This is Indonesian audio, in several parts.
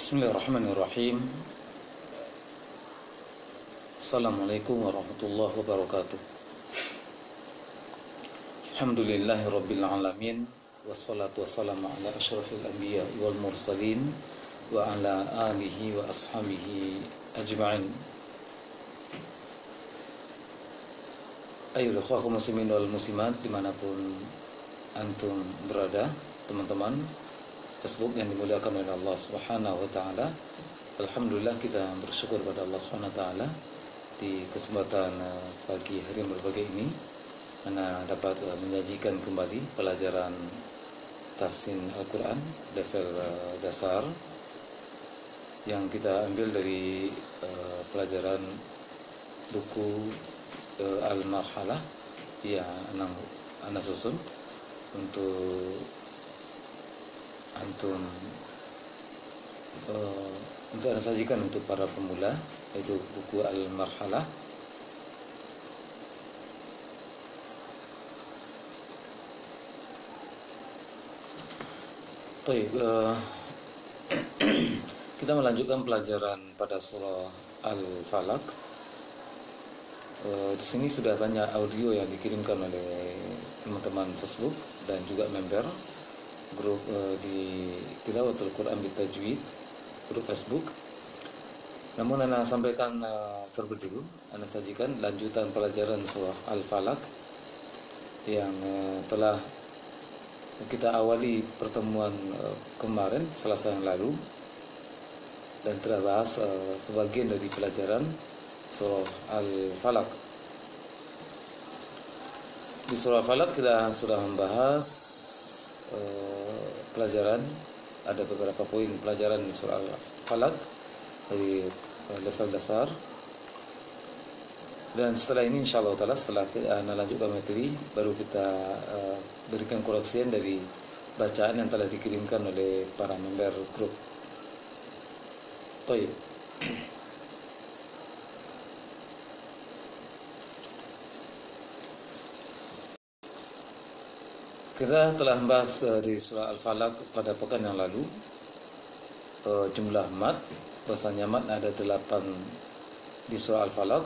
Bismillahirrahmanirrahim. Assalamualaikum warahmatullahi wabarakatuh. Alhamdulillahirabbil alamin, wassalatu wassalamu ala asyrafil anbiya wal mursalin wa ala alihi wa ashabihi ajma'in. Ayo ikhwah muslimin wal muslimat dimanapun antum berada, teman-teman Facebook yang dimuliakan oleh Allah Subhanahu wa taala. Alhamdulillah kita bersyukur pada Allah Subhanahu wa taala di kesempatan pagi hari yang berbahagia ini mana dapat menyajikan kembali pelajaran tahsin Al-Qur'an level dasar yang kita ambil dari pelajaran buku Al-Marhalah yang ana susun untuk antum untuk anda sajikan untuk para pemula, yaitu buku Al-Marhalah. Baik, kita melanjutkan pelajaran pada surah Al-Falaq. Di sini sudah banyak audio yang dikirimkan oleh teman-teman Facebook dan juga member grup di Tilawatul Quran Bitajwid, grup Facebook. Namun ana sampaikan terlebih dulu, ana sajikan lanjutan pelajaran surah Al-Falaq yang telah kita awali pertemuan kemarin Selasa yang lalu dan telah bahas sebagian dari pelajaran surah Al-Falaq. Di surah Al-Falaq kita sudah membahas pelajaran, ada beberapa poin pelajaran di surah Al-Falaq dari level dasar, dan setelah ini insyaallah taala setelah kita lanjutkan materi baru kita berikan koreksian dari bacaan yang telah dikirimkan oleh para member grup. Baik. Kita telah membahas di surah Al-Falaq pada pekan yang lalu jumlah mat, bahasanya mat ada 8 di surah Al-Falaq,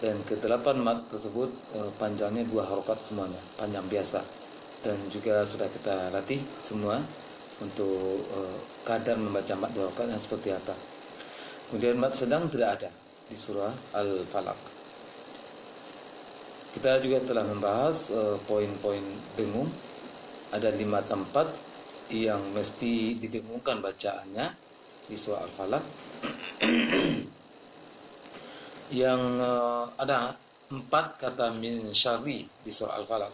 dan ke-8 mat tersebut panjangnya 2 harokat semuanya, panjang biasa, dan juga sudah kita latih semua untuk kadar membaca mat 2 harokat yang seperti apa. Kemudian mat sedang tidak ada di surah Al-Falaq. Kita juga telah membahas poin-poin dengung. Ada 5 tempat yang mesti didengungkan bacaannya di surah Al-Falaq. Yang ada 4 kata min syarri di surah Al-Falaq,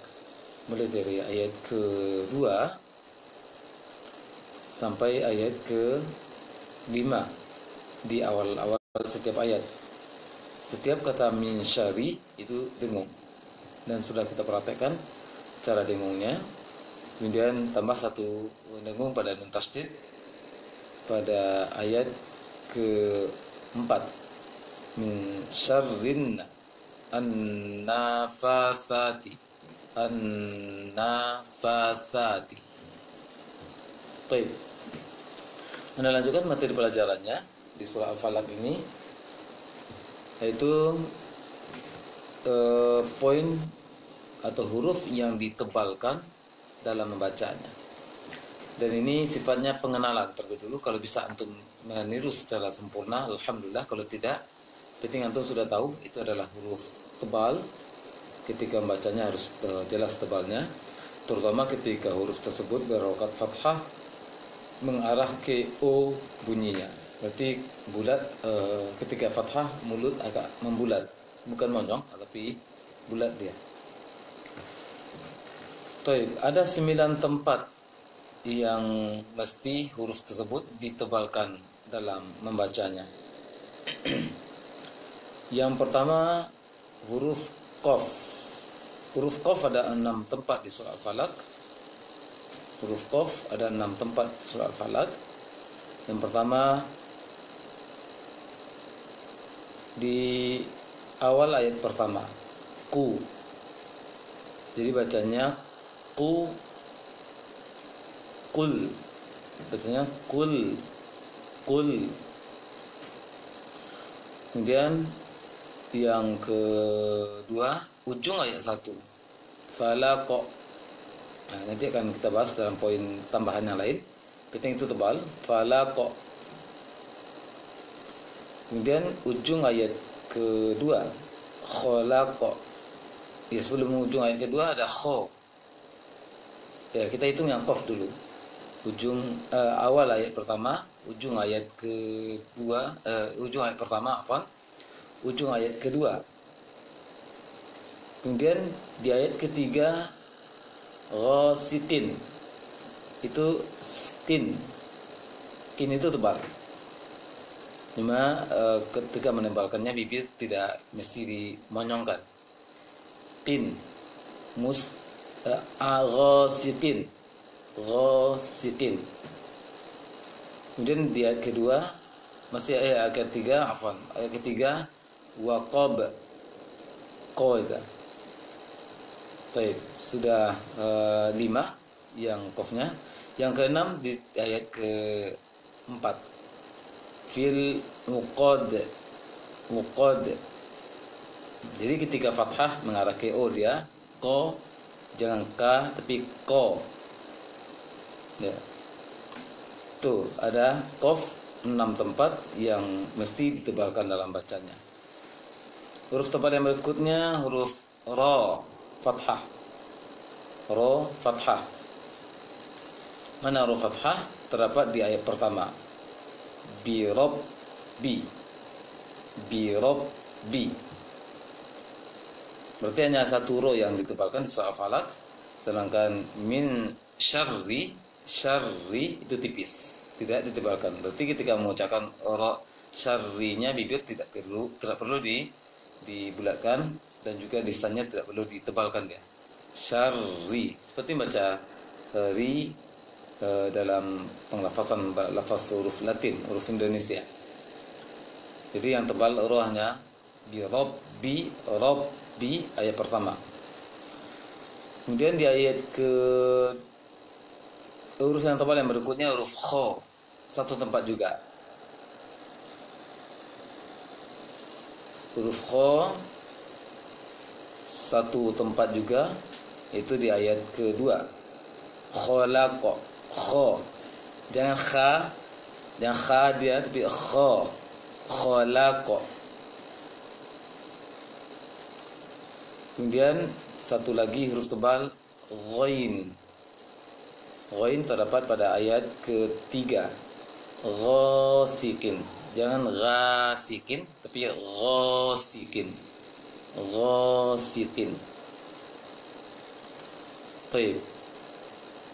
mulai dari ayat ke-2 sampai ayat ke-5 di awal-awal setiap ayat. Setiap kata min syarri itu dengung, dan sudah kita praktekkan cara dengungnya. Kemudian tambah 1 dengung pada nun tasydid pada ayat ke-4, min syarrin an-nafasati. Baik. Anda lanjutkan materi pelajarannya di surah Al-Falaq ini, yaitu poin atau huruf yang ditebalkan dalam membacanya. Dan ini sifatnya pengenalan terlebih dulu. Kalau bisa antum meniru secara sempurna, alhamdulillah. Kalau tidak, penting antum sudah tahu itu adalah huruf tebal. Ketika membacanya harus jelas tebalnya, terutama ketika huruf tersebut berharokat fathah mengarah ke O bunyinya. Berarti bulat, ketika fathah mulut agak membulat, bukan monyong tapi bulat dia. Ada 9 tempat yang mesti huruf tersebut ditebalkan dalam membacanya. Yang pertama, huruf Qaf. Huruf Qaf ada 6 tempat di surah Al-Falaq. Huruf Qaf ada 6 tempat di surah Al-Falaq. Yang pertama di awal ayat pertama, ku. Jadi bacanya kul, bacanya kul. Qul. Kemudian yang kedua, ujung ayat 1. Falaq. Nah, nanti akan kita bahas dalam poin tambahan yang lain. Penting itu tebal. Falaq. Kemudian ujung ayat kedua, khalaq. Ya, sebelum ujung ayat kedua ada kho. Ya, kita hitung yang qaf dulu. Ujung awal ayat pertama, ujung ayat kedua, ujung ayat pertama, ujung ayat kedua. Kemudian di ayat ketiga, ghasiqin. Itu skin. Kin itu tebal. Cuma ketika menembalkannya bibir tidak mesti dimonyongkan. Qin. Ghasiqin. Ghasiqin. Kemudian di ayat kedua masih ayat ketiga, ayat ketiga waqab. Qad. Baik, sudah 5 yang qafnya. Yang keenam di ayat ke-4. Fil muqad. Jadi ketika fathah mengarah ke o dia, ko, jangan ka tapi ko. Ya. Tuh, ada qaf 6 tempat yang mesti ditebalkan dalam bacanya. Huruf tebal yang berikutnya huruf ra, fathah. Ra, fathah. Mana huruf fathah? Terdapat di ayat pertama. Bi Rabbi. Berarti hanya satu ro yang ditebalkan di surah Falaq, sedangkan min syarri itu tipis, tidak ditebalkan. Berarti ketika mengucapkan ro syarrinya bibir tidak perlu dibulatkan, dan juga lisannya tidak perlu ditebalkan dia. Syarri, seperti baca ri dalam penglafazan lafaz huruf Latin, huruf Indonesia. Jadi yang tebal ro hanya bi Rabbi ayat pertama. Kemudian di ayat huruf yang tebal yang berikutnya huruf kho, satu tempat juga. Huruf kho satu tempat juga, itu di ayat kedua. Khalaq. Kho. Jangan kha dia, tapi kho. Khalaq. Kemudian satu lagi huruf tebal, ghain. Ghain terdapat pada ayat ketiga. Ghasiqin. Jangan ghasiqin, tapi ghasiqin. Ghasiqin. Baik.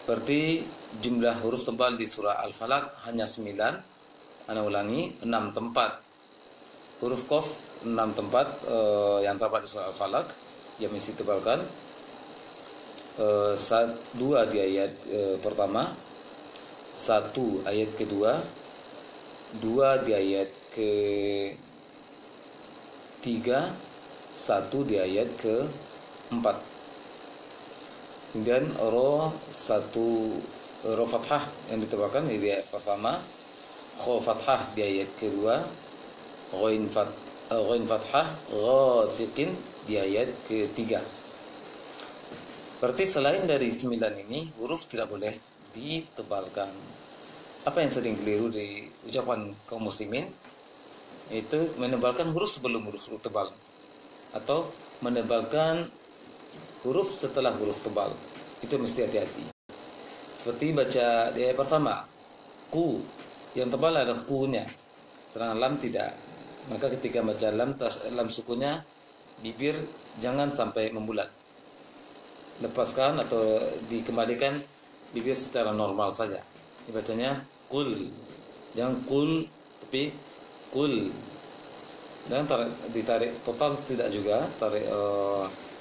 Berarti jumlah huruf tebal di surah Al-Falaq hanya 9. Ana ulangi, 6 tempat. Huruf qaf 6 tempat yang terdapat di surah Al-Falaq yang mesti tebalkan. 2 di ayat pertama, 1 ayat kedua, 2 di ayat ke-3, 1 di ayat ke-4. Kemudian ro fathah yang ditebalkan di ayat pertama, kho fathah di ayat kedua, ghain fathah, ghasiqin di ayat ketiga. Berarti selain dari 9 ini, huruf tidak boleh ditebalkan. Apa yang sering keliru di ucapan kaum muslimin, itu menebalkan huruf sebelum huruf tebal, atau menebalkan huruf setelah huruf tebal. Itu mesti hati-hati. Seperti baca di ayat pertama, ku, yang tebal ada ku-nya, sedangkan lam tidak. Maka ketika baca lam sukunya, bibir jangan sampai membulat. Lepaskan atau dikembalikan bibir secara normal saja. Dibacanya kul. Jangan kul, tapi kul. Dan ditarik total tidak juga, tarik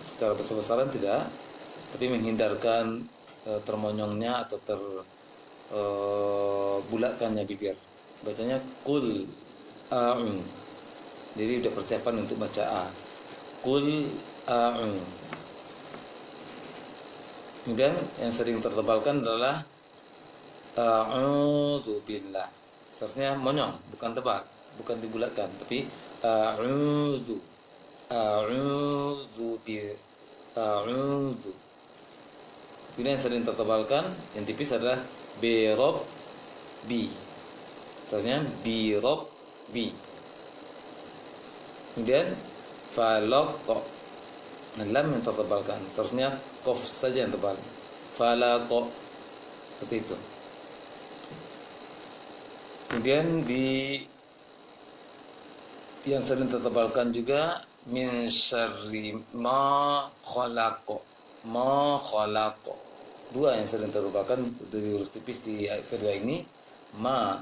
secara besar-besaran tidak, tapi menghindarkan termonyongnya atau terbulatkannya bibir. Bacanya kul a'un. Jadi udah persiapan untuk baca a. Kul a'un. Kemudian yang sering tertebalkan adalah a'udzu billah. Seharusnya monyong, bukan tebal, bukan dibulatkan, tapi a'udzu. A'udzu bi a'udzu. Kemudian yang sering tertebalkan, yang tipis adalah birob bi. Seharusnya birob bi. Kemudian falaq. Nah, lam yang tertebalkan. Seharusnya qaf saja yang tebal. Falaq. Seperti itu. Kemudian di yang sering tertebalkan juga min syarri ma khalaq. Ma khalaq. Dua yang sering tertebalkan dari huruf tipis di ayat kedua ini. Ma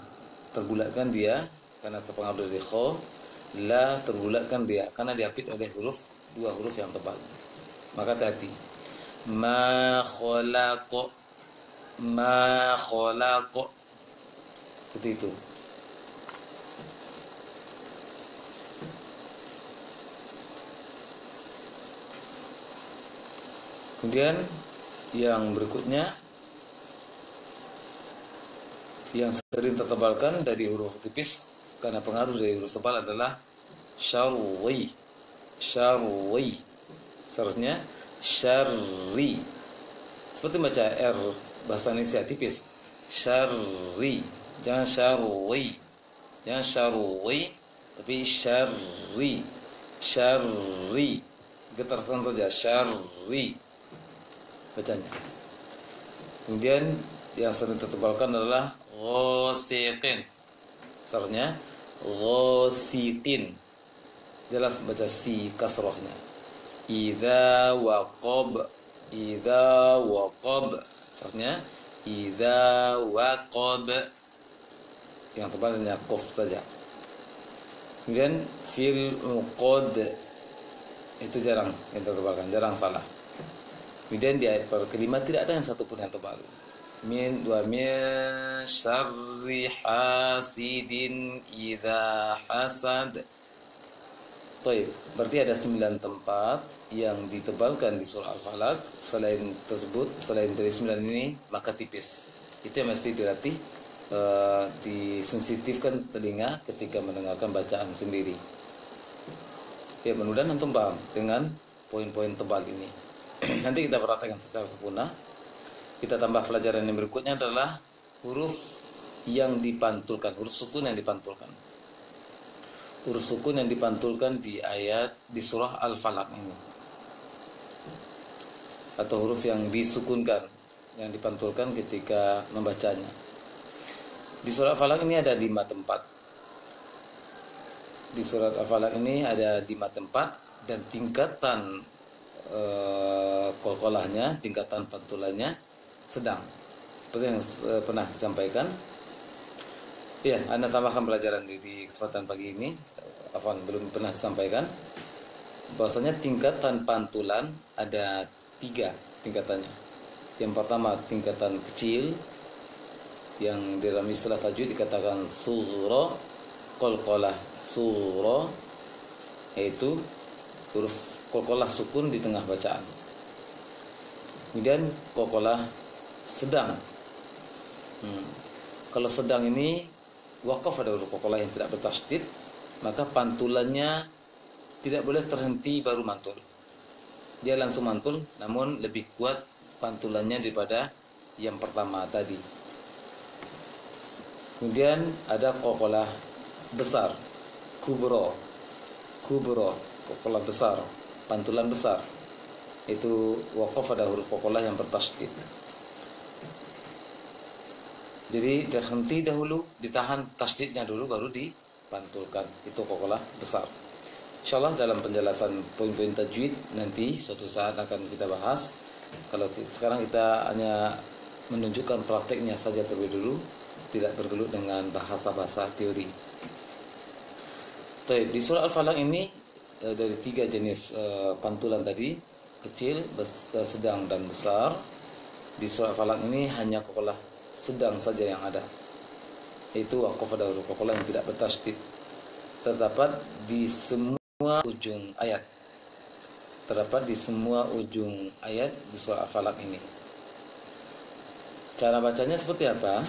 terbulatkan dia karena terpengaruh dari kha. La terbulatkan dia karena diapit oleh dua huruf yang tebal. Maka hati-hati. Ma khalaq. Ma khalaq. Seperti itu. Kemudian yang berikutnya yang sering tertebalkan dari huruf tipis karena pengaruh dari huruf tebal adalah syarri. Syarri. Seharusnya syarri. Seperti baca R bahasa Indonesia tipis. Syarri. Jangan syarri. Jangan syarri, tapi syarri. Syarri. Getarkan saja syarri bacanya. Kemudian yang sering tertebalkan adalah ghasiqin. Seharusnya ghasiqin. Jelas baca si kasrohnya. Idza waqab. Idza waqab. Seharusnya idza waqab. Yang tebal hanya qaf saja. Kemudian fil uqad. Itu jarang yang tertebalkan, jarang salah. Kemudian di ayat kelima tidak ada yang satupun yang tebal. Min syarri hasidin idza hasad. Baik, berarti ada 9 tempat yang ditebalkan di surah Al-Falaq. Selain tersebut, selain dari 9 ini, maka tipis. Itu yang mesti dilatih, disensitifkan telinga ketika mendengarkan bacaan sendiri. Ya, mudah-mudahan antum paham dengan poin-poin tebal ini. Nanti kita perhatikan secara sempurna. Kita tambah pelajaran yang berikutnya adalah huruf yang dipantulkan, huruf sukun yang dipantulkan. Huruf sukun yang dipantulkan di surah Al-Falaq ini. Atau huruf yang disukunkan, yang dipantulkan ketika membacanya. Di surah Al-Falaq ini ada 5 tempat. Di surat Al-Falaq ini ada 5 tempat dan tingkatan qalqalahnya, tingkatan pantulannya sedang. Seperti yang pernah disampaikan. Ya, Anda tambahkan pelajaran di kesempatan pagi ini. Belum pernah disampaikan. Bahwasanya tingkatan pantulan ada 3 tingkatannya. Yang pertama tingkatan kecil yang dalam istilah tajwid dikatakan sughra qalqalah sughra, yaitu huruf qalqalah sukun di tengah bacaan. Kemudian qalqalah sedang. Kalau sedang ini waqaf pada huruf qalqalah yang tidak bertasydid, maka pantulannya tidak boleh terhenti baru mantul. Dia langsung mantul, namun lebih kuat pantulannya daripada yang pertama tadi. Kemudian ada qalqalah besar, kubro, qalqalah besar, pantulan besar. Itu waqaf pada huruf qalqalah yang bertasydid. Jadi terhenti dahulu, ditahan tasydidnya dulu baru dipantulkan. Itu qalqalah besar. Insyaallah dalam penjelasan poin-poin tajwid nanti suatu saat akan kita bahas. Kalau sekarang kita hanya menunjukkan prakteknya saja terlebih dulu, tidak bergelut dengan bahasa-bahasa teori. Di surah Al-Falaq ini dari 3 jenis pantulan tadi, kecil, sedang dan besar. Di surah Al-Falaq ini hanya qalqalah sedang saja yang ada. Itu waqaf pada huruf qalqalah yang tidak bertasydid. Terdapat di semua ujung ayat. Terdapat di semua ujung ayat di surah Al-Falaq ini. Cara bacanya seperti apa?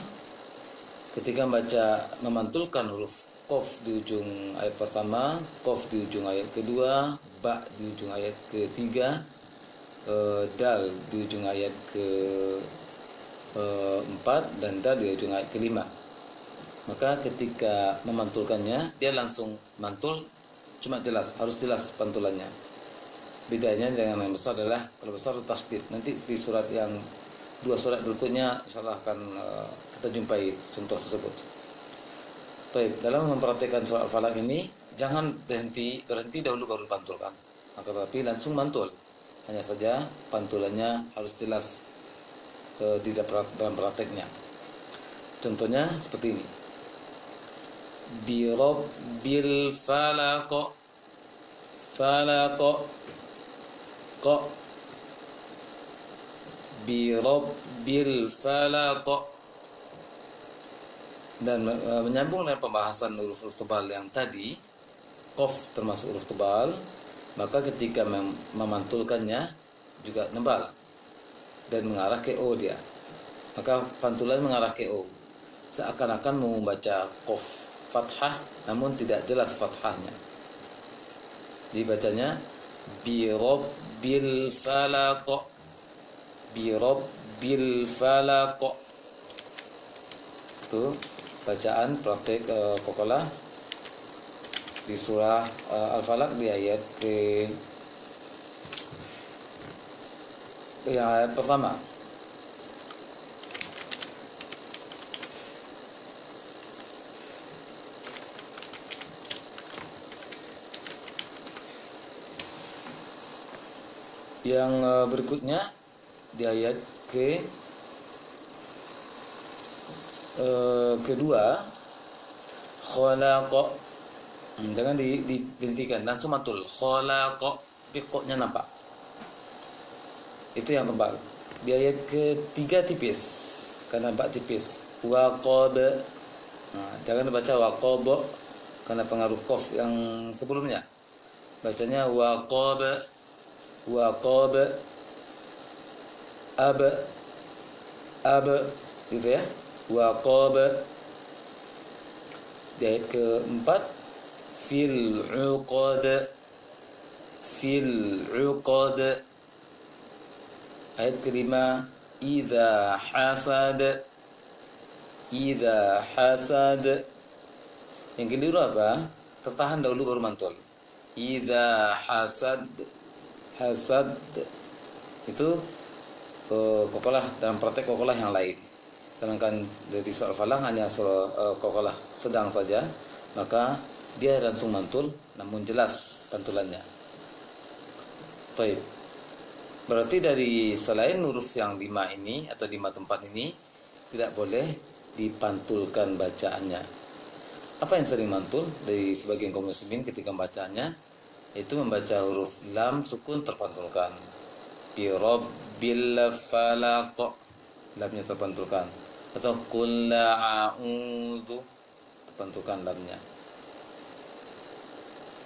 ketika baca memantulkan huruf qaf di ujung ayat pertama, qaf di ujung ayat kedua, ba di ujung ayat ketiga, dal di ujung ayat ke 4 dan dal di ujung ayat kelima. Maka ketika memantulkannya dia langsung mantul, cuma jelas, harus jelas pantulannya. Bedanya dengan yang besar adalah kalau besar tasdid. Nanti di surat yang 2 surat berikutnya insyaallah akan kita jumpai contoh tersebut. Baik, dalam mempraktikkan surat Al-Falaq ini jangan berhenti dahulu baru pantulkan. Maka tapi langsung mantul. Hanya saja pantulannya harus jelas di dalam prakteknya. Contohnya seperti ini. Bi rabbil falaq, falaq, qa, bi rabbil falaq. Dan menyambung dengan pembahasan huruf-huruf tebal yang tadi, qaf termasuk huruf tebal, maka ketika memantulkannya juga tebal dan mengarah ke O dia. Maka pantulan mengarah ke O. Seakan-akan membaca qaf fathah namun tidak jelas fathahnya. Dibacanya bi rabbil falaq, bi rabbil falaq. Itu bacaan praktek Qoqalah di surah Al-Falaq di ayat ayat pertama. Yang berikutnya di ayat kedua, khalaqa. Jangan dihentikan, langsung mantul. Khalaqa, tapi koknya nampak. Itu yang tebal. Di ayat ketiga tipis, karena nampak tipis. Waqab. Jangan dibaca waqab karena pengaruh qaf yang sebelumnya. Bacanya waqab, waqab, ab, gitu ya. Waqab. Di ayat keempat, fil uqad, fil uqad. Ayat kelima, idza hasad, idza hasad. Yang keliru apa? Tertahan dahulu baru mantul. Idza hasad, hasad. Itu Qoqalah dalam praktek Qoqalah yang lain. Sedangkan dari surah Al-Falaq hanya surah Qoqalah sedang saja, maka dia langsung mantul namun jelas pantulannya. Baik. Berarti dari selain huruf yang 5 ini atau 5 tempat ini tidak boleh dipantulkan bacaannya. Apa yang sering mantul dari sebagian kaum muslimin ketika membacaannya? Itu membaca huruf lam sukun terpantulkan. Bi rabbil falaq, lamnya terpantulkan. Atau qul a'udzu, terpantulkan lamnya.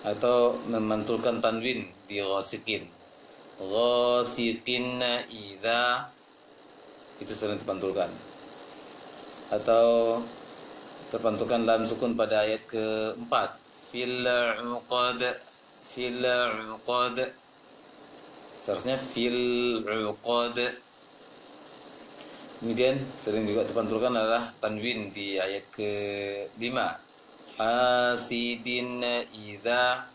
Atau memantulkan tanwin di ghasiqin. Ghasiqin idza, itu sering terpantulkan. Atau terpantulkan lam sukun pada ayat keempat, fil uqad, fil uqad. Seharusnya fil uqad. Kemudian sering juga terpantulkan adalah tanwin di ayat ke-5, hasidin idza.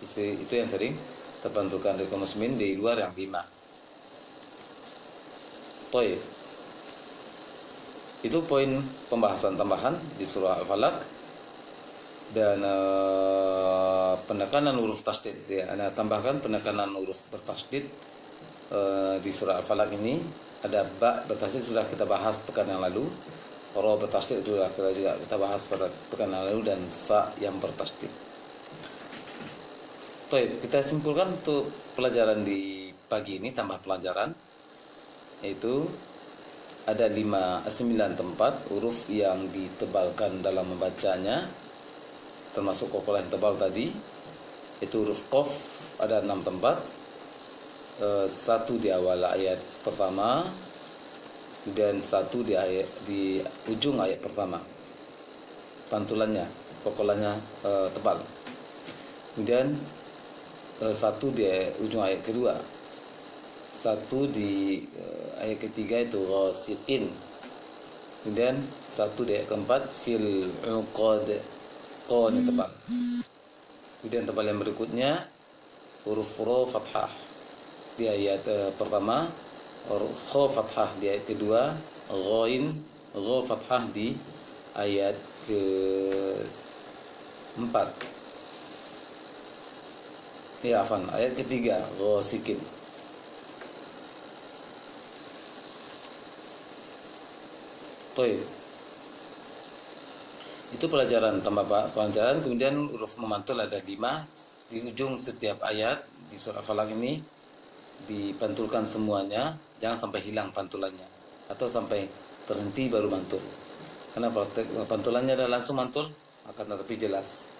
Itu yang sering terpantulkan dari kaum muslimin di luar yang 5. Baik. Itu poin pembahasan tambahan di surah Al-Falaq. Dan penekanan huruf tasdid ya, Anda tambahkan penekanan huruf bertasdid di surah Al-Falaq ini. Ada ba bertasdid sudah kita bahas pekan yang lalu, ra bertasdid juga kita bahas pada pekan yang lalu, dan fa yang bertasdid. Baik, kita simpulkan untuk pelajaran di pagi ini, tambah pelajaran, yaitu ada 9 tempat huruf yang ditebalkan dalam membacanya, termasuk Qoqalah yang tebal tadi. Itu huruf qaf ada 6 tempat. 1 di awal ayat pertama, kemudian 1 di ujung ayat pertama, pantulannya, kokolannya tebal. Kemudian 1 di ujung ayat kedua, 1 di ayat ketiga itu ghasiqin, kemudian 1 di ayat keempat fil uqad, qon tebal. Kemudian tebal yang berikutnya huruf ro fathah di ayat pertama, kho fathah di ayat kedua, ghain gha fathah di ayat keempat. Ya, afan, ayat ketiga ghasikin. Baik. Itu pelajaran pelajaran. Kemudian huruf memantul ada 5 di ujung setiap ayat di surah Falaq ini, dipantulkan semuanya, jangan sampai hilang pantulannya atau sampai terhenti baru mantul. Karena praktek pantulannya adalah langsung mantul, akan tetapi jelas.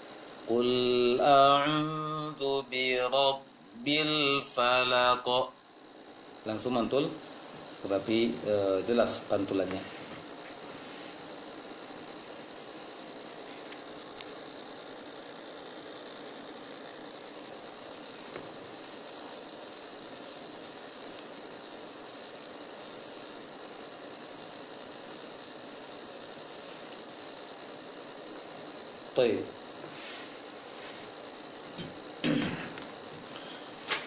Qul a'udzu birabbil falaq, langsung mantul tetapi jelas pantulannya. Baik.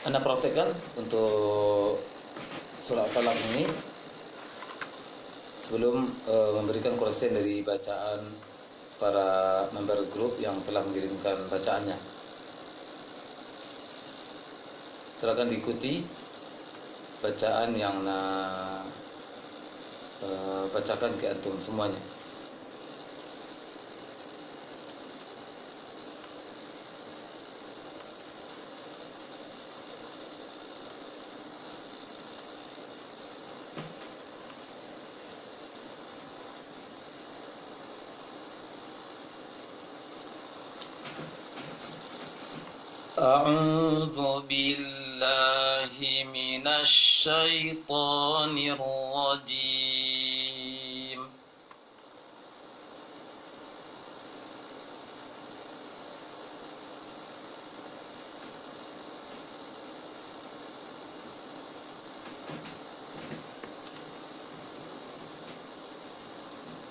Anda praktekkan untuk surah Falaq ini sebelum memberikan koreksi dari bacaan para member grup yang telah mengirimkan bacaannya. Silakan diikuti bacaan yang bacakan ke antum semuanya. A'udzu billahi minasy syaithanir rajim.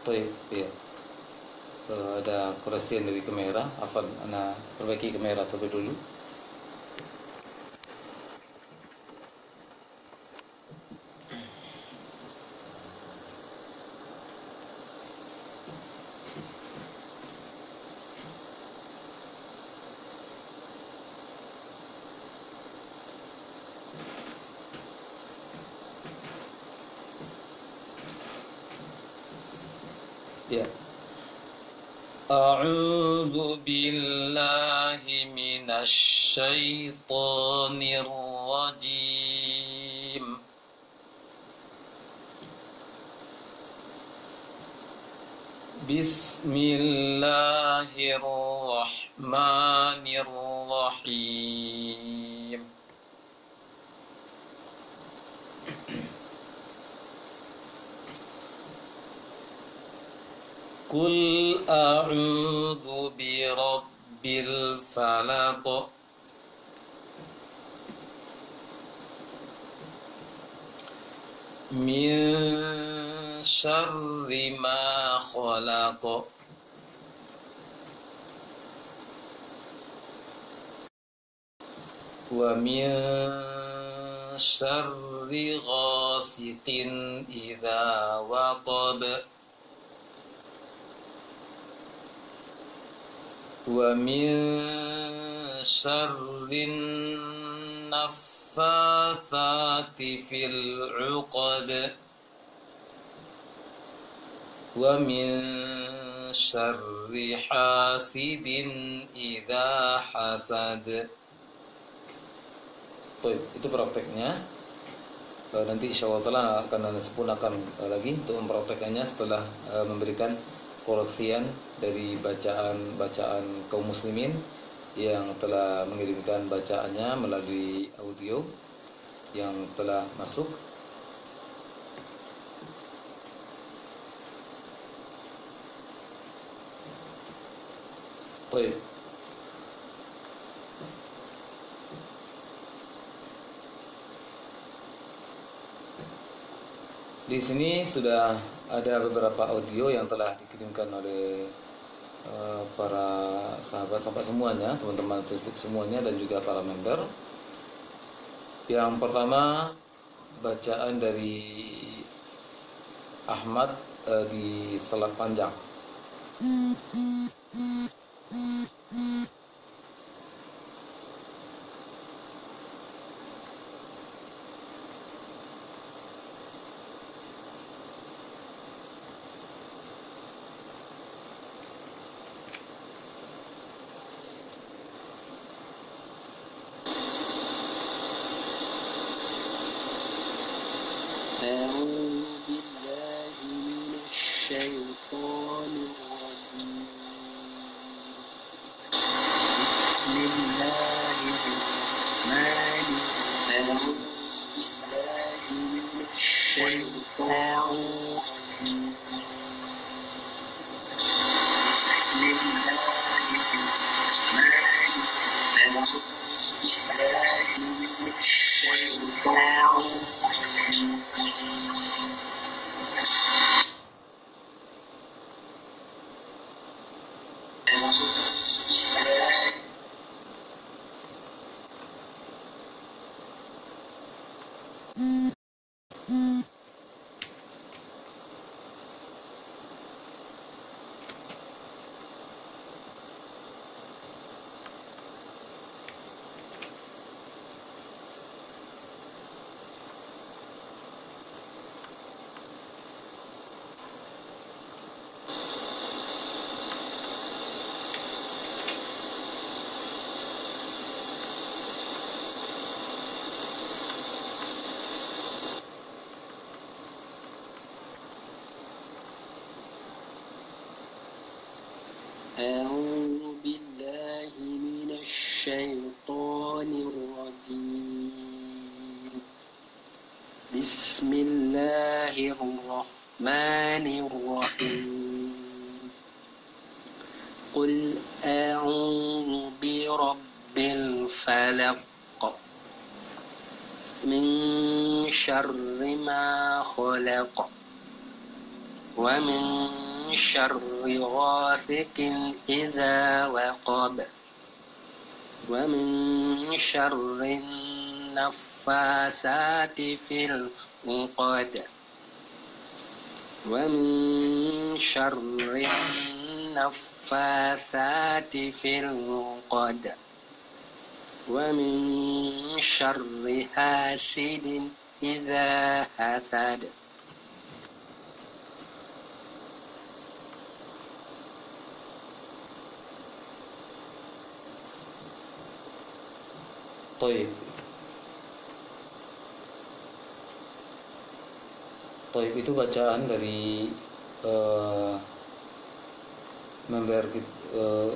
Baik, ya. Ada koreksi dari kamera. Afan, ana perbaiki kamera terlebih dulu. Ya. A'udzu billahi minasy syaithanir rajim. Bismillahirrahmanirrahim. Qul a'udzu birabbil falaq. Min syarri ma khalaq. Wa min syarri ghasiqin idza waqab. Wa min syarrin naffatsati fil 'uqad. Wa min syarri hasidin idza hasad. Baik, itu prakteknya. Nanti insyaallah taala akan sempurnakan lagi untuk mempraktekannya setelah memberikan koreksian dari bacaan kaum muslimin yang telah mengirimkan bacaannya melalui audio yang telah masuk. Baik. Di sini sudah ada beberapa audio yang telah dikirimkan oleh para sahabat-sahabat semuanya, teman-teman Facebook semuanya, dan juga para member. Yang pertama, bacaan dari Ahmad di salat panjang. أعوذ بالله من الشيطان الرجيم بسم الله الرحمن الرحيم أعوذ بالله من الشيطان الرجيم بسم الله الرحمن الرحيم أعوذ بالله من الشيطان الرجيم أعوذ بالله من الشيطان الرجيم بسم الله الرحمن الرحيم قل أعوذ برب الفلق من شر ما خلق ومن شر غاسق إذا وقب ومن شر النفاسات في العقد ومن شر النفاسات في العقد ومن شر حاسد إذا حسد. Toib. Toib itu bacaan dari member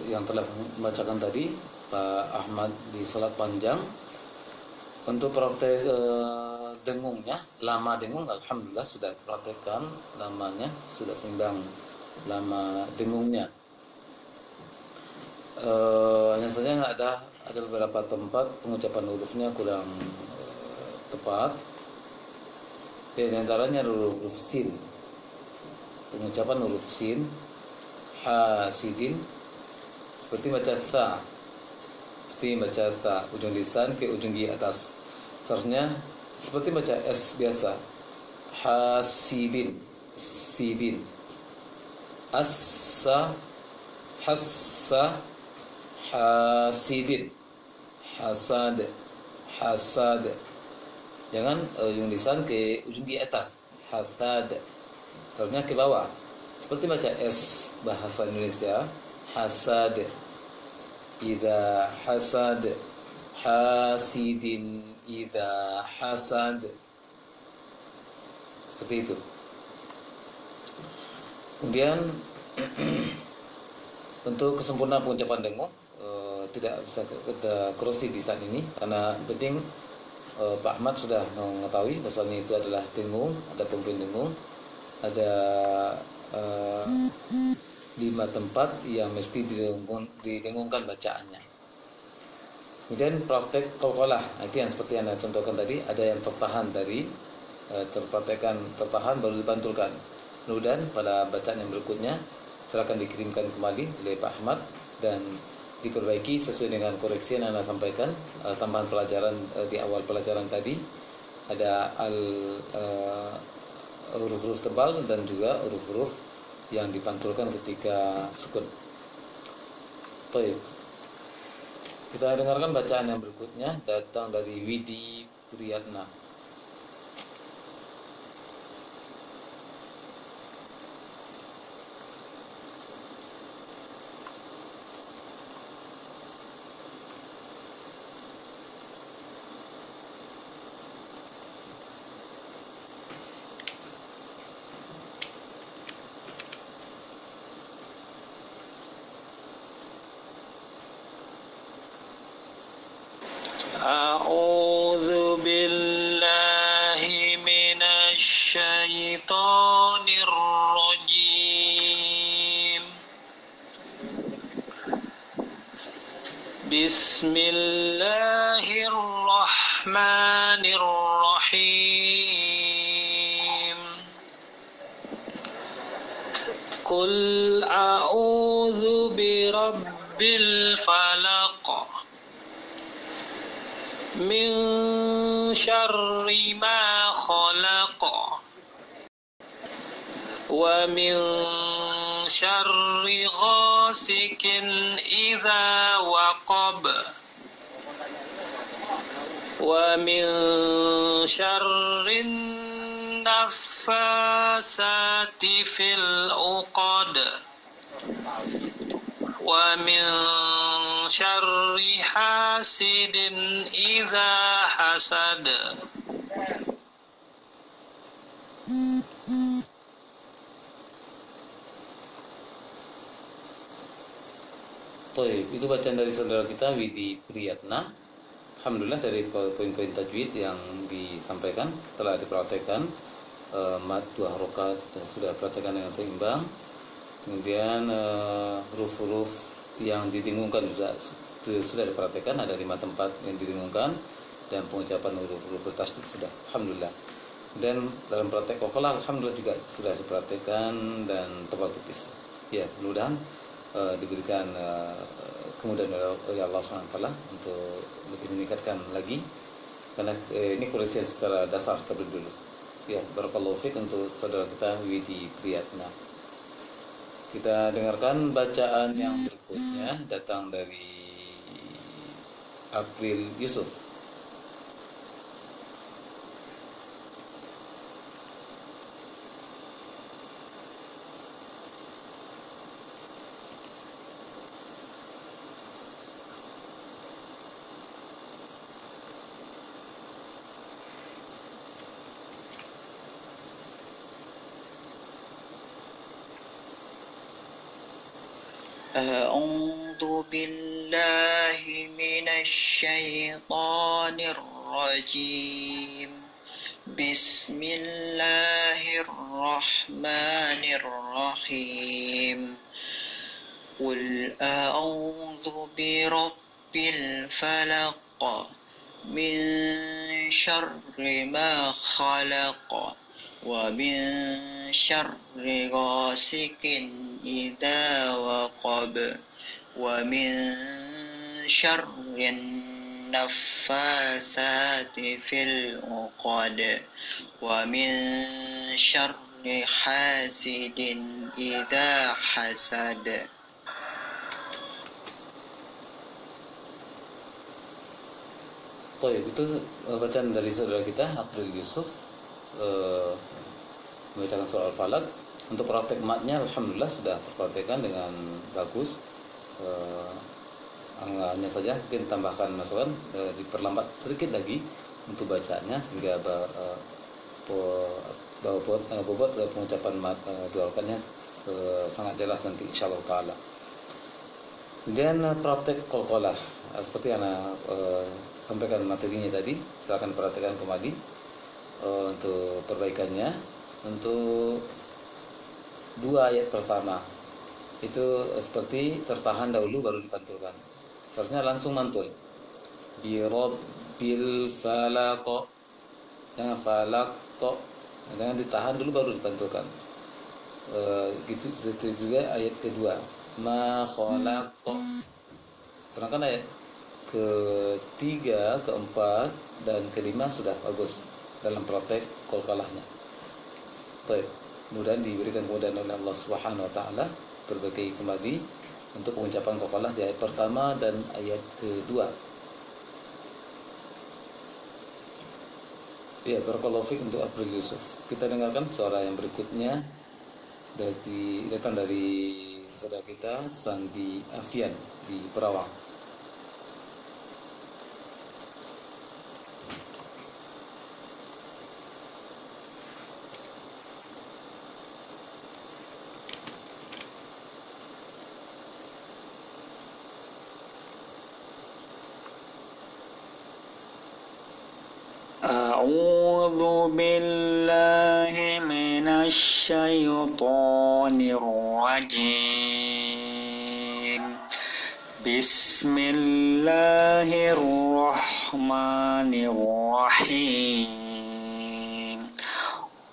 yang telah membacakan tadi, Pak Ahmad di salat panjang. Untuk praktek dengungnya, lama dengung, alhamdulillah sudah dipraktekkan lamanya, sudah seimbang lama dengungnya. Hanya saja ada beberapa tempat pengucapan hurufnya kurang tepat. Di antaranya huruf sin. Pengucapan huruf sin, hasidin, seperti baca ta, ujung lisan ke ujung gigi atas. Seharusnya seperti baca s biasa. Hasidin, sidin. Assa, hassa, hasidin, hasad, hasad. Jangan ujung lisan ke ujung gigi atas. Hasad. Seharusnya ke bawah. Seperti baca S bahasa Indonesia. Hasad. Idza hasad. Hasidin idza hasad. Seperti itu. Kemudian untuk kesempurnaan pengucapan dengung tidak bisa kita krosi di saat ini, karena penting Pak Ahmad sudah mengetahui bahwasanya itu adalah dengung, ada pemimpin dengung, ada 5 tempat yang mesti didengungkan bacaannya. Kemudian praktek qalqalah, itu yang seperti yang Anda contohkan tadi, ada yang tertahan dari tertahan baru dipantulkan. Kemudian pada bacaan yang berikutnya silakan dikirimkan kembali oleh Pak Ahmad dan diperbaiki sesuai dengan koreksi yang Anda sampaikan. Tambahan pelajaran di awal pelajaran tadi ada huruf-huruf tebal dan juga huruf-huruf yang dipantulkan ketika sukun. Baik. Kita dengarkan bacaan yang berikutnya datang dari Widi Priyatna. أعوذ بالله من الشيطان الرجيم بسم الله الرحمن الرحيم قل أعوذ برب الفلق من شر ما خلق ومن شر غاسق إذا وقب ومن شر النفاسات في العقد ومن شر حاسد إذا حسد. Itu bacaan dari saudara kita Widi Priyatna. Alhamdulillah dari poin-poin tajwid yang disampaikan telah diperhatikan. Mad 2 harokat sudah diperhatikan dengan seimbang. Kemudian huruf-huruf yang didengungkan juga sudah diperhatikan, ada 5 tempat yang didengungkan, dan pengucapan huruf-huruf bertasydid sudah, alhamdulillah. Dan dalam praktek qalqalah alhamdulillah juga sudah diperhatikan dan tebal tipis. Ya, mudah-mudahan diberikan kemudahan oleh Allah SWT untuk lebih meningkatkan lagi, karena ini koreksi secara dasar terlebih dulu. Ya, barakallahu fiik untuk saudara kita Widi Priyatna. Kita dengarkan bacaan yang berikutnya datang dari April Yusuf. أعوذ بالله من الشيطان الرجيم بسم الله الرحمن الرحيم قل أعوذ برب الفلق من شر ما خلق ومن شر غاسق إذا وقب ومن شر النفاثات في العقد ومن شر حاسد إذا حسد. Itu bacaan dari saudara kita April Yusuf membacakan surah Al-Falaq. Untuk praktek matnya alhamdulillah sudah terpraktekkan dengan bagus. Hanya saja mungkin tambahkan masukan, diperlambat sedikit lagi untuk bacanya sehingga bobot pengucapan mat dua rakaatnya sangat jelas nanti insyaallah taala. Kemudian praktek qalqalah seperti yang sampaikan materinya tadi, silakan perhatikan kembali untuk perbaikannya. Untuk 2 ayat pertama itu seperti tertahan dahulu baru dipantulkan. Seharusnya langsung mantul. Bi rabbil falaq. Jangan falaq to. Jangan ditahan dulu baru dipantulkan. Gitu juga ayat kedua. Ma khalaq. Sedangkan ayat ketiga, keempat, dan kelima sudah bagus dalam praktek qalqalahnya. Baik, mudah diberikan kemudahan oleh Allah Subhanahu wa taala berbagai kembali untuk pengucapan qalqalah di ayat pertama dan ayat kedua. Ya, barakallahu fiik untuk April Yusuf. Kita dengarkan suara yang berikutnya datang dari saudara kita Sandi Afian di Perawang. أعوذ بالله من الشيطان الرجيم بسم الله الرحمن الرحيم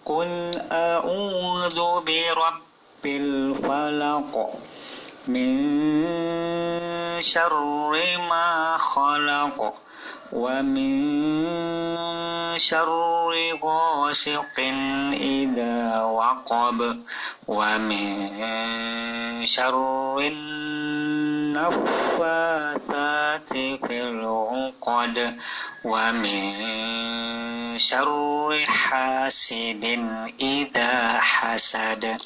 قل أعوذ برب الفلق من شر ما خلق ومن شر غاسق إذا وقب ومن شر النفاثات في العقد ومن شر حاسد إذا حسد.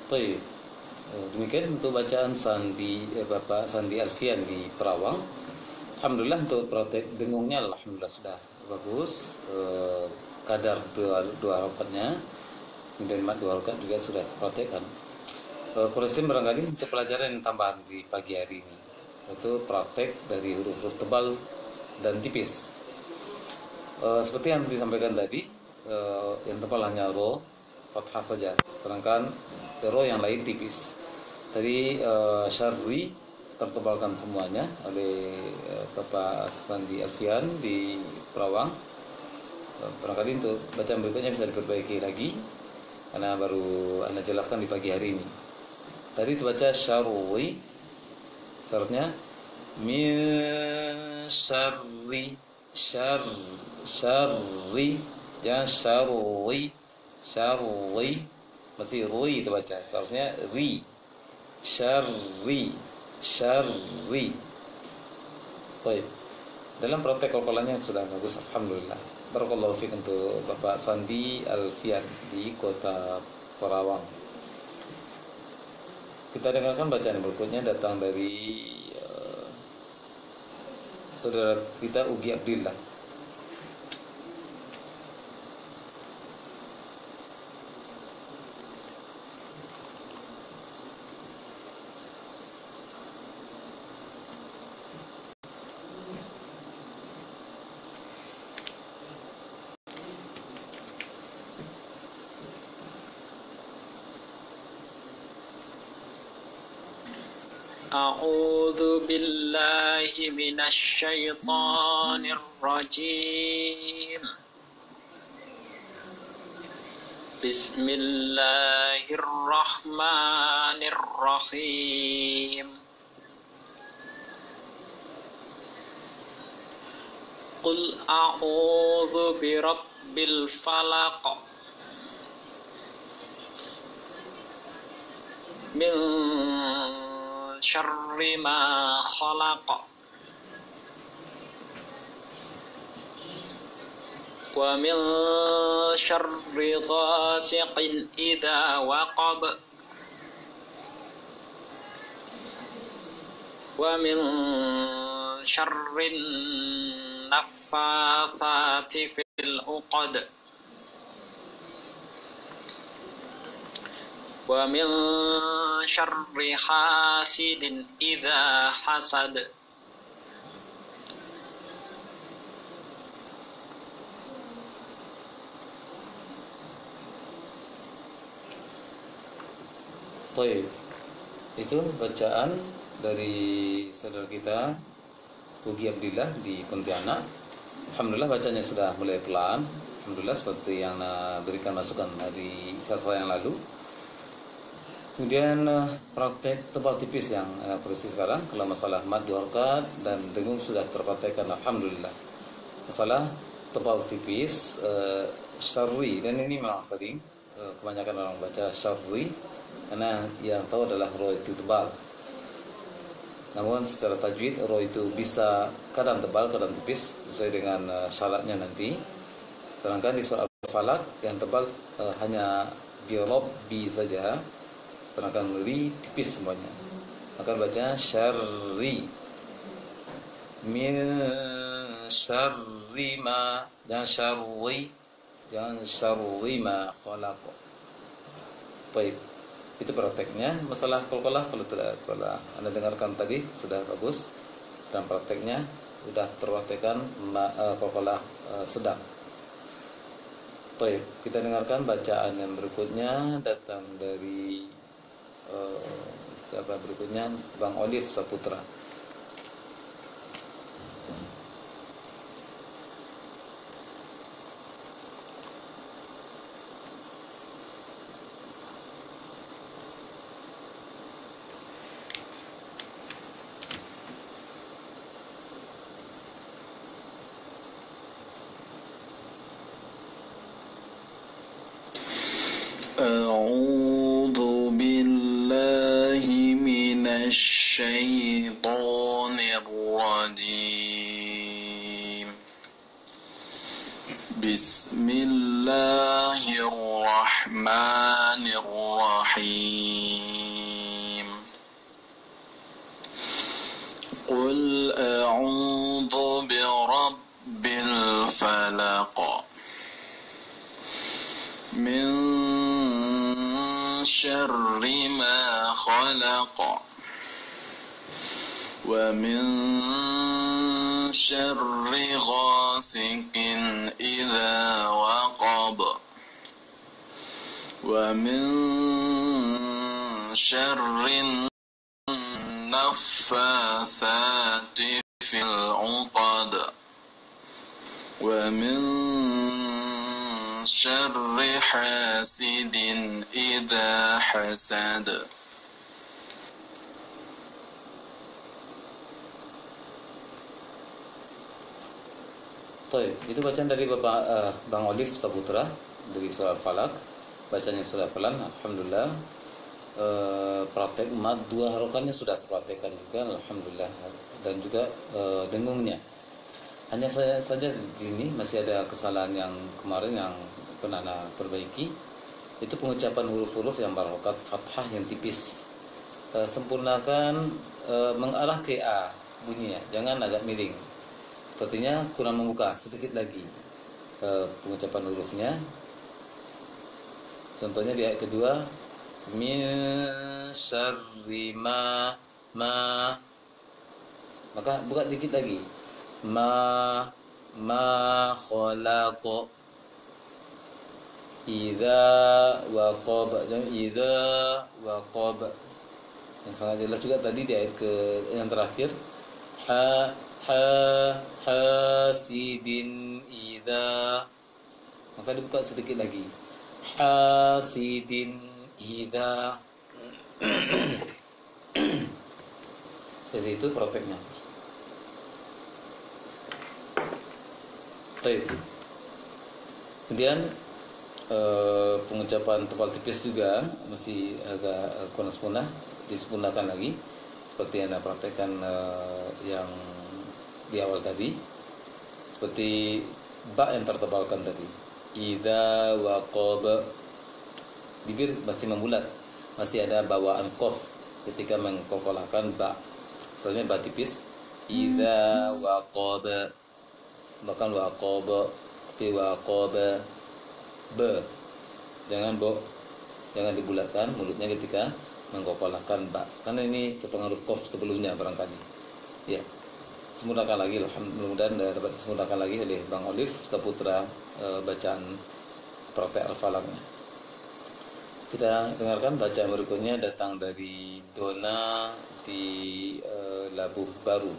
Baik. Demikian untuk bacaan Bapak Sandi Alfian di Perawang. Alhamdulillah untuk praktek dengungnya alhamdulillah sudah bagus. Kadar dua rakaatnya, kemudian mat 2 rakaat juga sudah dipraktekkan. Kuresim barangkali untuk pelajaran yang tambahan di pagi hari ini, itu praktek dari huruf-huruf tebal dan tipis. Seperti yang disampaikan tadi, yang tebal hanya ro, fathah saja, sedangkan ro yang lain tipis. Tadi syarri tertebalkan semuanya oleh Bapak Sandi Alfian di Perawang. Barangkali untuk bacaan berikutnya bisa diperbaiki lagi karena baru Anda jelaskan di pagi hari ini. Tadi dibaca syarri, seharusnya min syarri syarri ya syarri masih rui terbaca, seharusnya ri syarri. Baik, dalam praktek qalqalahnya sudah bagus alhamdulillah. Barakallahu fiik untuk Bapak Sandi Alfian di Kota Perawang. Kita dengarkan bacaan berikutnya datang dari saudara kita Ugi Abdillah. أعوذ بالله من الشيطان الرجيم بسم الله الرحمن الرحيم قل أعوذ برب الفلق من شر ما خلق ومن شر غاسق إذا وقب ومن شر النفاثات في العقد ومن شر حاسد إذا حسد. Baik, itu bacaan dari saudara kita Ugi Abdillah di Pontianak. Alhamdulillah bacanya sudah mulai pelan. Alhamdulillah seperti yang berikan masukan di selasa yang lalu. Kemudian praktek tebal tipis yang proses sekarang. Kalau masalah mad dua rakaat dan dengung sudah terpraktekkan, alhamdulillah. Masalah tebal tipis syarri, dan ini memang sering kebanyakan orang baca syarri karena yang tahu adalah ro itu tebal. Namun secara tajwid ro itu bisa kadang tebal, kadang tipis sesuai dengan syaratnya nanti. Sedangkan di soal falak yang tebal hanya bi saja, sedangkan ri tipis semuanya. Maka baca syarri, min syarri ma, jangan syarri ma khalaq. Baik, itu prakteknya. Masalah qalqalah kalau Anda dengarkan tadi sudah bagus, dan prakteknya sudah terpraktekkan qalqalah sedang. Baik, kita dengarkan bacaan yang berikutnya datang dari siapa berikutnya? Bang Olive Saputra. أعوذ بالله من الشيطان الرجيم بسم الله الرحمن الرحيم قل أعوذ برب الفلق من شر ما خلق ومن شر غاسق إذا وقب ومن شر النفاثات في العقد ومن شر حاسد إذا حسد. Itu bacaan dari Bapak Bang Olive Saputra dari surah Falak. Bacanya sudah pelan, alhamdulillah. Praktek mad dua harokatnya sudah terpraktekkan juga, alhamdulillah. Dan juga dengungnya. Hanya saja di sini masih ada kesalahan yang kemarin yang pernah perbaiki. Itu pengucapan huruf-huruf yang berharokat fathah yang tipis. Sempurnakan mengarah ke A bunyinya, jangan agak miring. Sepertinya kurang membuka, sedikit lagi pengucapan hurufnya. Contohnya di ayat kedua, min syarri ma, maka buka dikit lagi, ma khalaq, idza waqab, yang sangat jelas juga tadi di ayat yang terakhir, hasidin idza, maka dibuka sedikit lagi, hasidin idza. Jadi itu prakteknya. Baik. Kemudian pengucapan tebal tipis juga masih agak kurang sempurna, disempurnakan lagi seperti yang Anda praktekkan yang di awal tadi, seperti ba yang tertebalkan tadi, idza waqab, bibir masih membulat, masih ada bawaan qaf ketika mengkokolahkan ba, selanjutnya ba tipis, idza waqab, bahkan waqab tapi waqab ba, jangan dibulatkan mulutnya ketika mengkokolahkan ba, karena ini terpengaruh qaf sebelumnya barangkali. Ya, sempurnakan lagi, mudah-mudahan dapat disempurnakan lagi oleh Bang Olive Saputra bacaan praktek Al-Falaqnya. Kita dengarkan bacaan berikutnya datang dari Dona di Labuh Baru.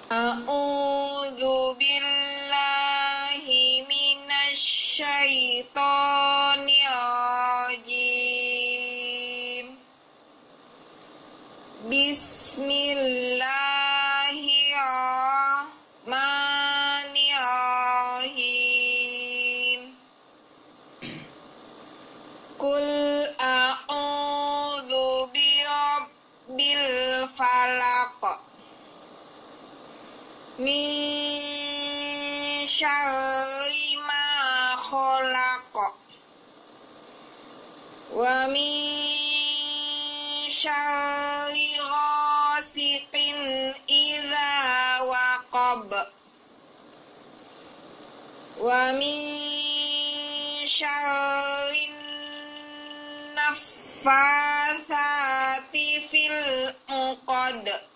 A'udzu billahi minasy syaithanir rajim. Bismillahirrahmanirrahim. Qul a'udzu birabbil falaq min syarri ma khalaq wa min syarri ghasiqin idza waqab wa min syarri naffatsati fil 'uqad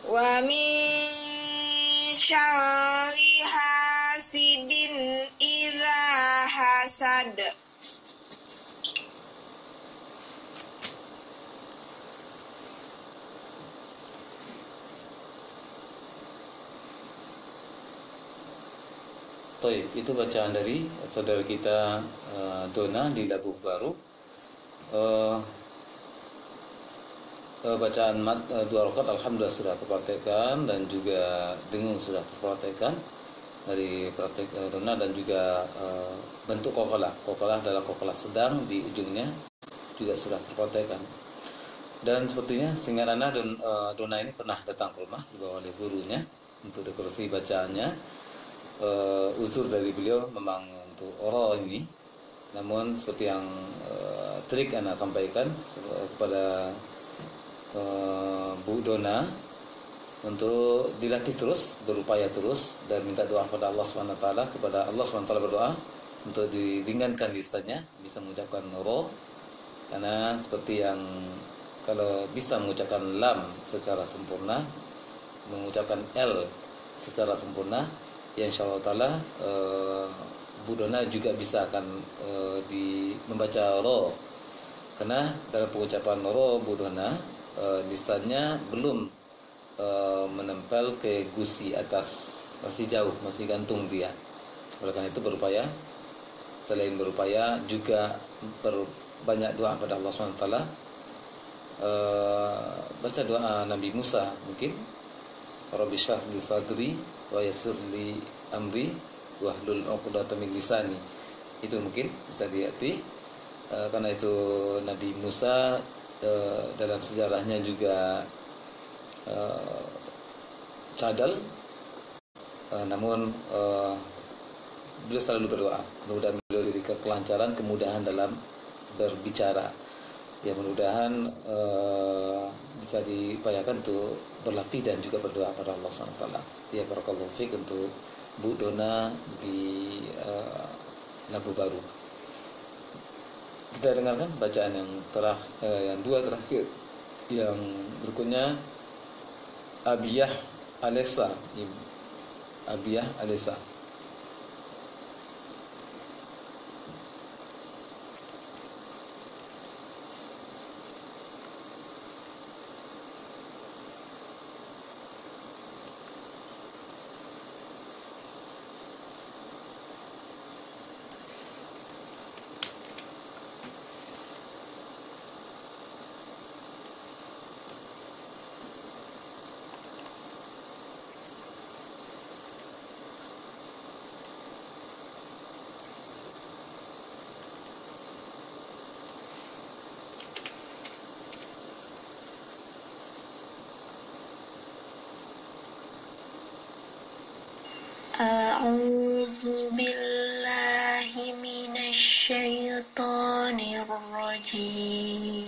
wa min syarri hasidin idza hasad. Baik, itu bacaan dari saudara kita Dona di Labuh Baru. Bacaan dua rakaat alhamdulillah sudah terpraktekkan dan juga dengung sudah terpraktekkan dari praktek Dona, dan juga bentuk kokalah adalah kokalah sedang di ujungnya juga sudah terpraktekkan. Dan sepertinya Singarana dan Dona ini pernah datang ke rumah dibawa oleh gurunya untuk dekorasi bacaannya. Uzur dari beliau memang untuk oral ini, namun seperti yang trik Ana sampaikan kepada Bu Dona untuk dilatih terus, berupaya terus, dan minta doa kepada Allah SWT, kepada Allah SWT berdoa untuk diringankan lisannya, bisa mengucapkan ro, karena seperti yang kalau bisa mengucapkan lam secara sempurna, mengucapkan l secara sempurna, ya insyaallah taala Bu Dona juga bisa akan membaca ro, karena dalam pengucapan ro Bu Dona lisannya belum menempel ke gusi atas, masih jauh, masih gantung dia. Oleh karena itu berupaya, selain berupaya juga berbanyak doa kepada Allah SWT. Baca doa Nabi Musa mungkin, Rabbi shrah li sadri wa yassir li amri wahlul 'uqdatam min lisani. Itu mungkin bisa diarti, karena itu Nabi Musa dalam sejarahnya juga cadel, namun beliau selalu berdoa mudah-mudahan beliau diberi kelancaran, kemudahan dalam berbicara. Ya mudah-mudahan bisa diupayakan untuk berlatih dan juga berdoa pada Allah SWT. Ya barakallahu fiik untuk Bu Dona di Labuh Baru. Kita dengarkan bacaan yang dua terakhir. Yang berikutnya Abiyah Alessa. Abiyah Alessa. A'udzu billahi minasy syaithanir rajim.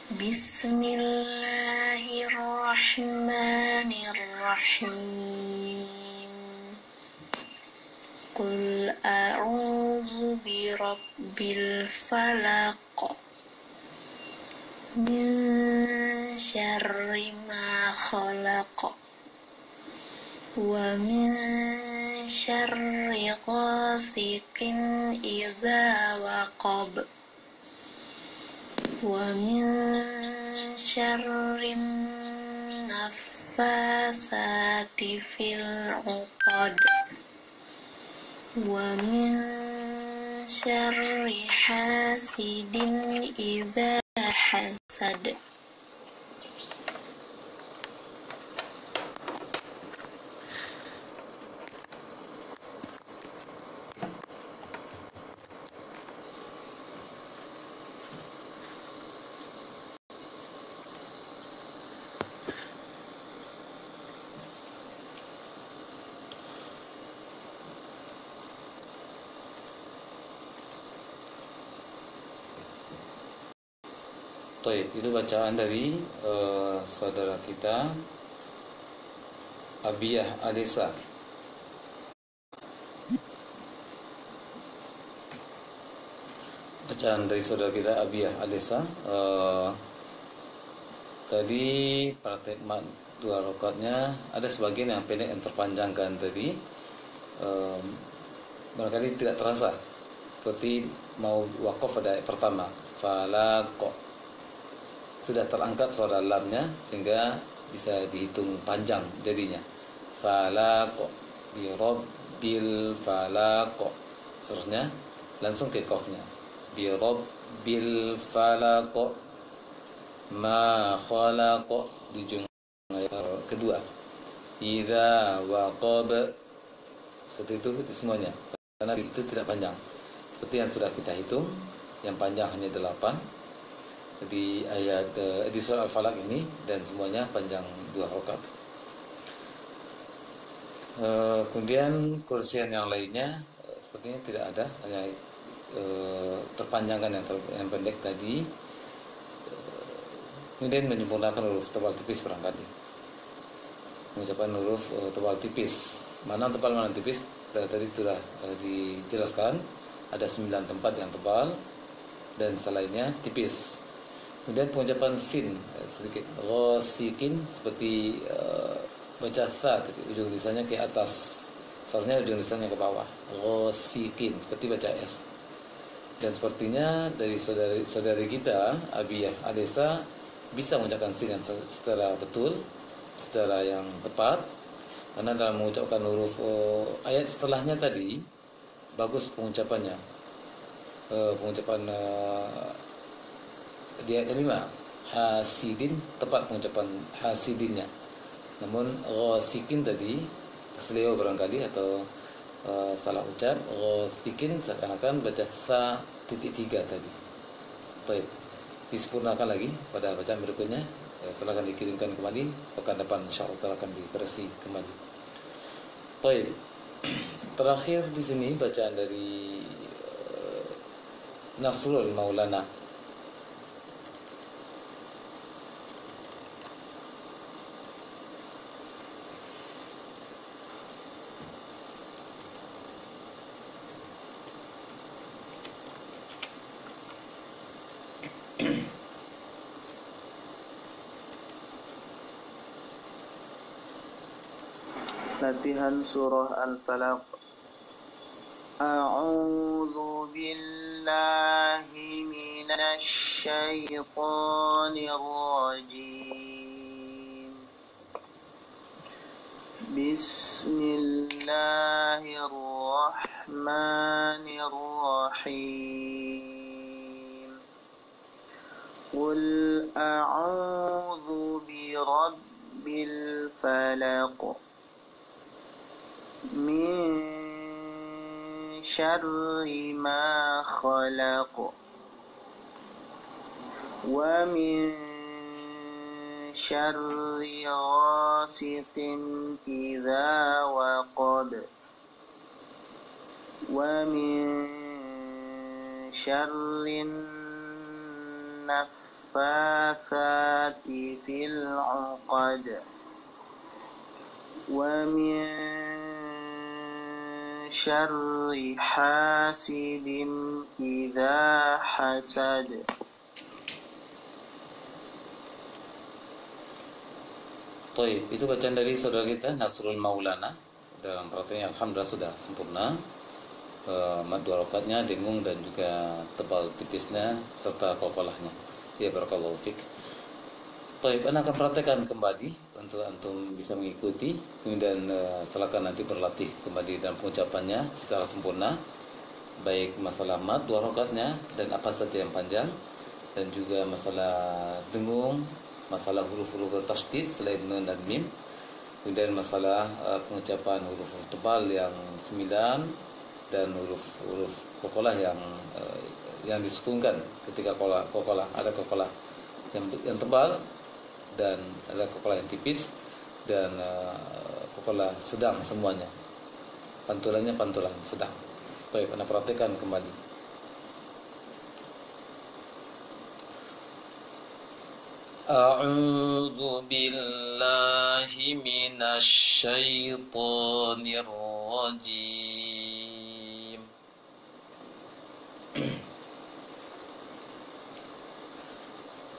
Bismillahirrahmanirrahim. Qul a'udzu birabbil falaq min syarri ma khalaq wa min syarri ghasiqin idza waqab wa min syarrin naffasati fil 'uqad wa min syarri hasidin idza hasad. Baik, itu bacaan dari saudara kita Abiyah Alisa. Bacaan dari saudara kita Abiyah Alisa. Tadi praktek mat 2 rakaatnya ada sebagian yang pendek yang terpanjangkan tadi. Barangkali tidak terasa seperti mau wakaf pada ayat pertama, falaq. Sudah terangkat suara lamnya sehingga bisa dihitung panjang jadinya. Falaq bi rabbil falaq. Seterusnya langsung ke qafnya. Bi rabbil falaq ma khalaq di ujung ayat kedua. Idza waqab. Seperti itu semuanya. Karena itu tidak panjang. Seperti yang sudah kita hitung, yang panjang hanya 8 di ayat di surah Al-Falaq ini, dan semuanya panjang 2 rakaat. Kemudian kursian yang lainnya sepertinya tidak ada, hanya terpanjangkan yang pendek tadi. Kemudian menyempurnakan huruf tebal tipis barangkali. Mengucapkan huruf tebal tipis. Mana tebal mana tipis tadi sudah dijelaskan. Ada 9 tempat yang tebal dan selainnya tipis. Kemudian pengucapan sin sedikit ghasikin seperti baca sa tadi, ujung lisannya ke atas, seharusnya ujung lisannya ke bawah. Ghasikin seperti baca s. Dan sepertinya dari saudari kita Abiyah Alisa bisa mengucapkan sin secara betul, secara yang tepat, karena dalam mengucapkan huruf ayat setelahnya tadi bagus pengucapannya. Pengucapan di ayat 5 hasidin, tepat pengucapan hasidinnya. Namun ghasikin tadi kesleo barangkali atau salah ucap. Ghasikin seakan-akan baca sa titik 3 tadi. Baik, disempurnakan lagi pada bacaan berikutnya. Silakan dikirimkan kembali, pekan depan insyaallah akan dikoreksi kembali. Baik. Terakhir di sini bacaan dari Nasrul Maulana. Latihan surah Al-Falaq. A'udzu billahi minasy syaithanir rajim. Bismillahirrahmanirrahim. Qul a'udzu birabbil falaq min syarri ma khalaq wa min syarri ghasiqin idza waqab wa min syarrin النفاثات في العقد ومن شر حاسد إذا حسد. Taib, itu bacaan dari saudara kita Nasrul Maulana. Dalam prakteknya alhamdulillah sudah sempurna. Mad 2 rakaatnya, dengung dan juga tebal tipisnya serta qalqalahnya. Ya barakallahu fik. Taib, ana akan praktekkan kembali untuk antum bisa mengikuti, kemudian silakan nanti berlatih kembali dalam pengucapannya secara sempurna, baik masalah mad 2 rakaatnya dan apa saja yang panjang, dan juga masalah dengung, masalah huruf-huruf tasydid selain nun dan mim, kemudian masalah pengucapan huruf-huruf tebal yang 9 dan huruf-huruf qalqalah yang disukunkan ketika qalqalah. Ada qalqalah yang tebal dan ada qalqalah yang tipis dan qalqalah sedang semuanya. Pantulannya pantulan sedang. Baik, Anda perhatikan kembali. A'udzu billahi minasy syaithanir rajim.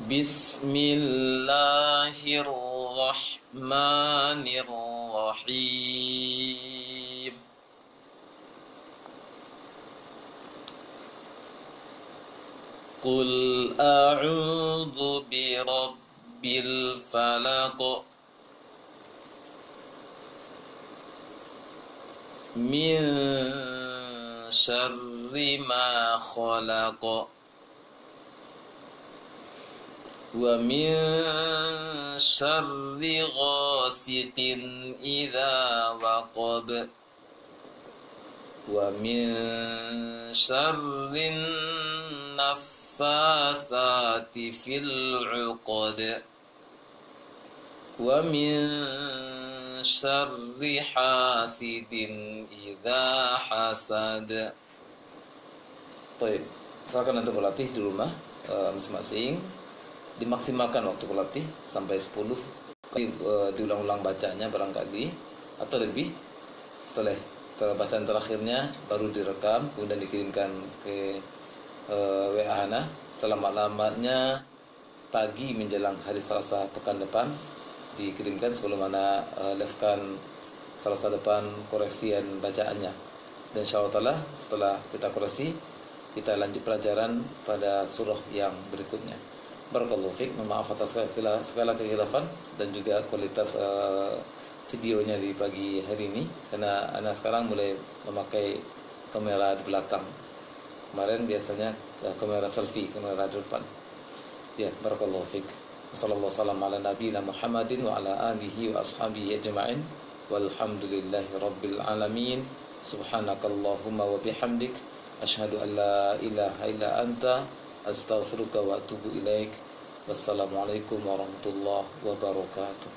Bismillahirrahmanirrahim. Qul a'udzu birabbil falaq min syarri ma khalaq wa min syarri ghasiqin idza waqab wa min syarrin naffatsati fil 'uqad wa min syarri hasidin idza hasad. Baik, silakan nanti berlatih di rumah masing-masing. Dimaksimalkan waktu berlatih sampai 10 kali diulang-ulang bacanya barangkali atau lebih. Setelah bacaan terakhirnya baru direkam kemudian dikirimkan ke WA Hana. Selamat-lamanya pagi menjelang hari Selasa pekan depan dikirimkan sebelum Ana live-kan Selasa depan koreksian bacaannya. Dan insyaallah taala setelah kita koreksi kita lanjut pelajaran pada surah yang berikutnya. Barakallahu fiik, maaf atas segala kekhilafan dan juga kualitas videonya di pagi hari ini karena Ana sekarang mulai memakai kamera di belakang. Kemarin biasanya kamera selfie, kamera di depan. Ya, barakallahu fiik. Wassallallahu wasallam ala nabiyina Muhammadin wa ala alihi wa ashabihi ajma'in. Walhamdulillahi rabbil alamin. Subhanakallahumma wa bihamdik asyhadu an la ilaha illa anta astaghfiruka wa atubu ilaik. Wassalamualaikum warahmatullahi wabarakatuh.